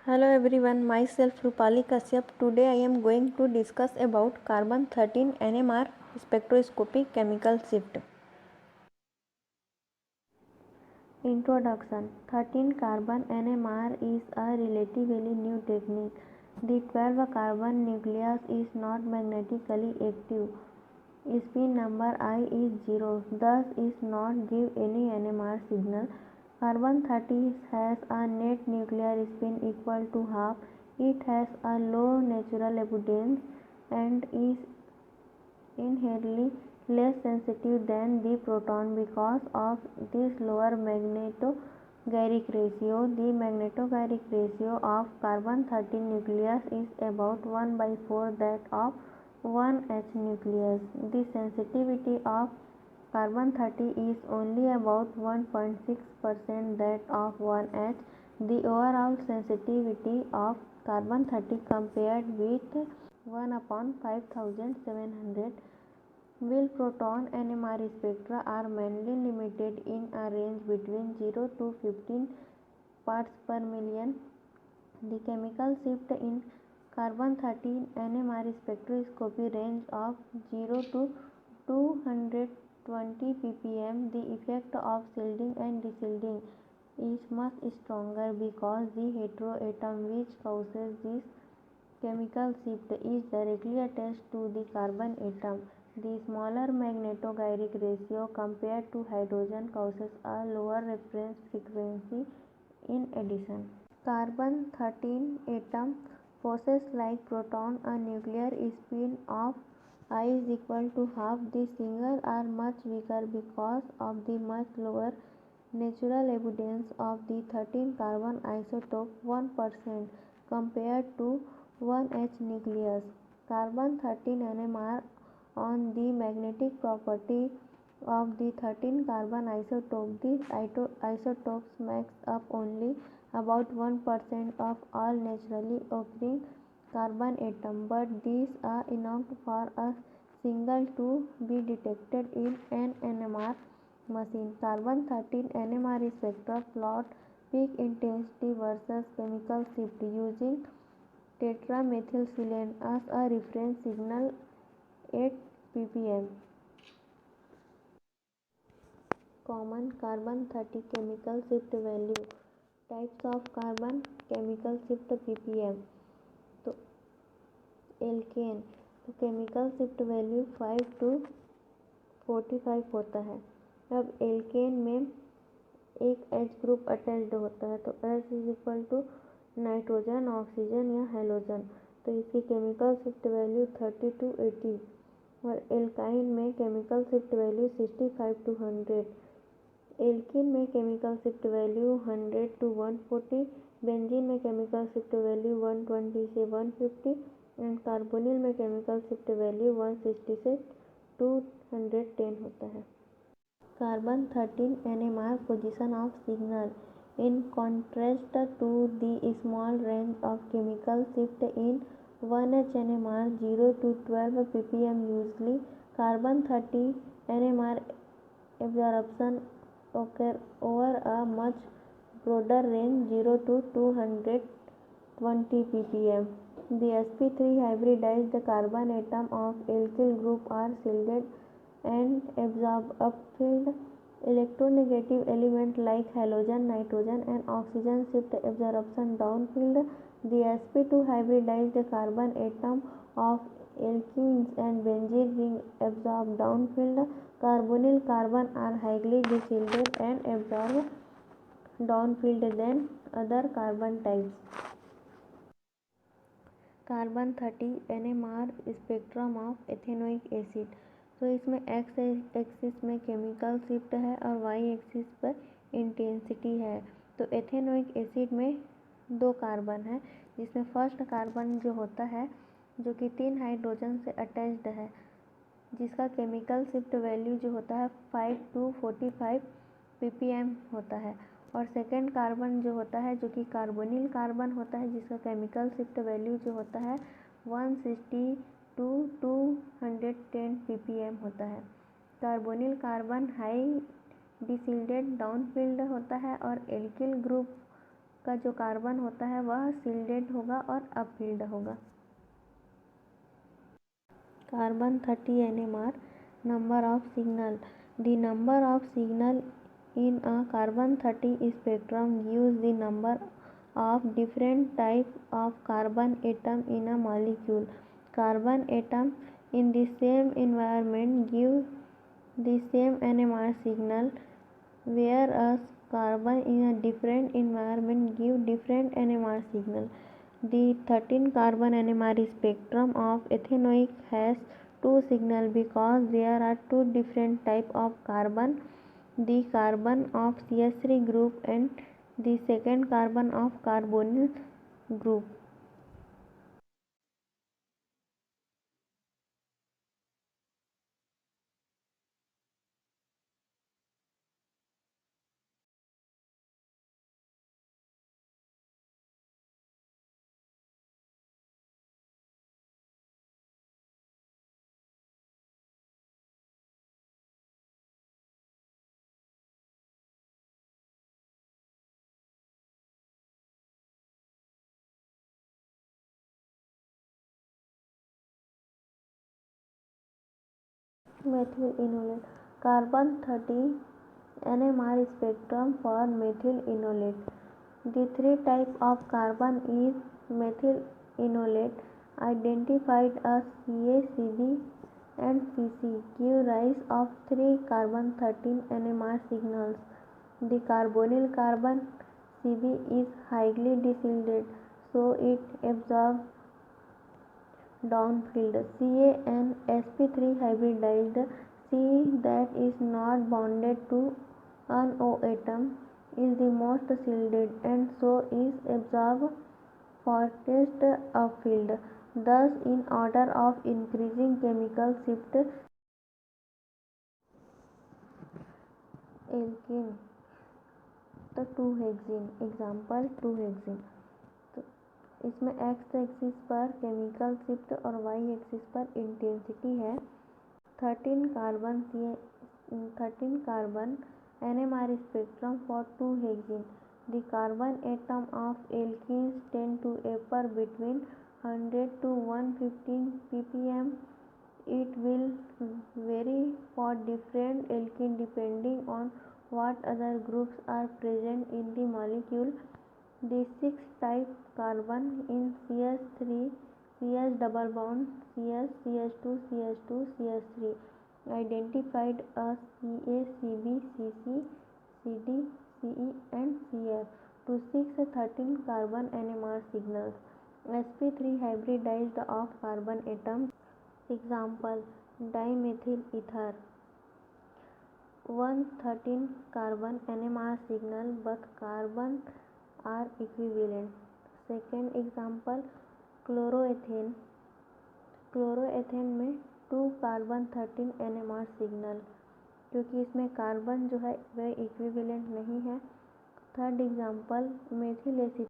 Hello everyone, myself Rupali Kashyap. Today I am going to discuss about carbon-13 NMR spectroscopy chemical shift. Introduction. 13 carbon NMR is a relatively new technique. The 12 carbon nucleus is not magnetically active. Spin number I is 0, thus is not give any NMR signal. Carbon-13 has a net nuclear spin equal to half. It has a low natural abundance and is inherently less sensitive than the proton because of this lower magnetogyric ratio. The magnetogyric ratio of carbon-13 nucleus is about 1 by 4 that of 1H nucleus. The sensitivity of carbon-13 is only about 1.6% that of 1H. The overall sensitivity of carbon-13 compared with 1 upon 5700 will proton NMR spectra are mainly limited in a range between 0 to 15 parts per million. The chemical shift in carbon-13 NMR spectroscopy range of 0 to 220 ppm. The effect of shielding and deshielding is much stronger because the heteroatom which causes this chemical shift is directly attached to the carbon atom. The smaller magnetogyric ratio compared to hydrogen causes a lower reference frequency. In addition, carbon-13 atom possess like proton a nuclear spin of I is equal to half. The singles are much weaker because of the much lower natural abundance of the 13 carbon isotope 1% compared to 1H nucleus. Carbon-13 NMR on the magnetic property of the 13 carbon isotope. These isotopes makes up only about 1% of all naturally occurring carbon atom, but these are enough for a single to be detected in an NMR machine. Carbon-13 NMR spectra plot peak intensity versus chemical shift using tetramethylsilane as a reference signal at ppm. Common carbon-13 chemical shift value. Types of carbon chemical shift ppm. तो alkene तो chemical shift value 5 to 45 होता है. अब alkene में एक H group attached होता है तो H is equal to nitrogen, oxygen या हेलोजन. तो इसकी केमिकल शिफ्ट वैल्यू 30 to 80. और एल्काइन में chemical shift value 65 to 100. Alkene में chemical shift value 100 to 140. Benzene में केमिकल शिफ्ट वैल्यू 120 से 150 एंड कार्बोनिल में केमिकल शिफ्ट वैल्यू 160 से 210 होता है. Carbon-13 NMR position of signal. In contrast to the small range of chemical shift in 1H NMR 0 to 12 ppm usually, carbon-13 NMR absorption occur over a much broader range 0 to 220 ppm. The sp3 hybridized carbon atom of alkyl group are shielded and absorb upfield. Electronegative element like halogen, nitrogen and oxygen shift absorption downfield. The sp2 hybridized carbon atom of alkenes and benzene ring absorb downfield. Carbonyl carbon are highly deshielded and absorb downfield than other carbon types. Carbon-13 NMR spectrum of ethanoic acid. तो इसमें x axis में chemical shift है और Y axis पर intensity है. तो ethanoic acid में 2 carbon है जिसमें फर्स्ट कार्बन जो होता है जो कि 3 हाइड्रोजन से अटैच्ड है जिसका केमिकल शिफ्ट वैल्यू जो होता है 5 to 45 ppm होता है. और सेकेंड कार्बन जो होता है जो कि कार्बोनिल कार्बन होता है जिसका केमिकल शिफ्ट वैल्यू जो होता है 160 to 210 ppm होता है. कार्बोनिल कार्बन हाई डिसिल्डेड डाउनफील्ड होता है और एल्किल ग्रुप का जो कार्बन होता है वह सील्डेड होगा और अपफिल्ड होगा। Carbon 30 NMR number of signal. The number of signal in a carbon 30 spectrum gives the number of different types of carbon atom in a molecule. Carbon atom in the same environment give the same NMR signal, whereas carbon in a different environment give different NMR signal. The 13 carbon NMR spectrum of ethanoic has two signal because there are two different type of carbon, the carbon of CH3 group and the second carbon of carbonyl group. Methyl enolate. Carbon 30 NMR spectrum for methyl enolate. The three types of carbon is methyl enolate identified as Ca, Cb and Cc give rise of three carbon 13 NMR signals. The carbonyl carbon Cb is highly dishielded, so it absorbs downfield. Ca and sp3 hybridized C that is not bonded to an O atom is the most shielded and so is absorbed farthest upfield. Thus, in order of increasing chemical shift, alkene तो 2-हेक्सेन, example 2-हेक्सेन। तो इसमें x axis पर chemical shift और Y axis पर intensity है। 13 carbon NMR spectrum for 2-hexene. The carbon atom of alkenes tend to appear between 100 to 115 ppm. It will vary for different alkene depending on what other groups are present in the molecule. The 6 type carbon in CH3, CH double bond, CH, CH2, CH2, CH3 identified as Ca, Cb, Cc, Cd, Ce and Cf to 6 13 carbon NMR signals. sp3 hybridized of carbon atoms. Example: dimethyl ether. 113 carbon NMR signal, but carbon are equivalent. Second example: chloroethane. Chloroethane में 2 carbon 13 NMR signal, क्योंकि इसमें carbon जो है वह equivalent नहीं है। Third example: methyl acid.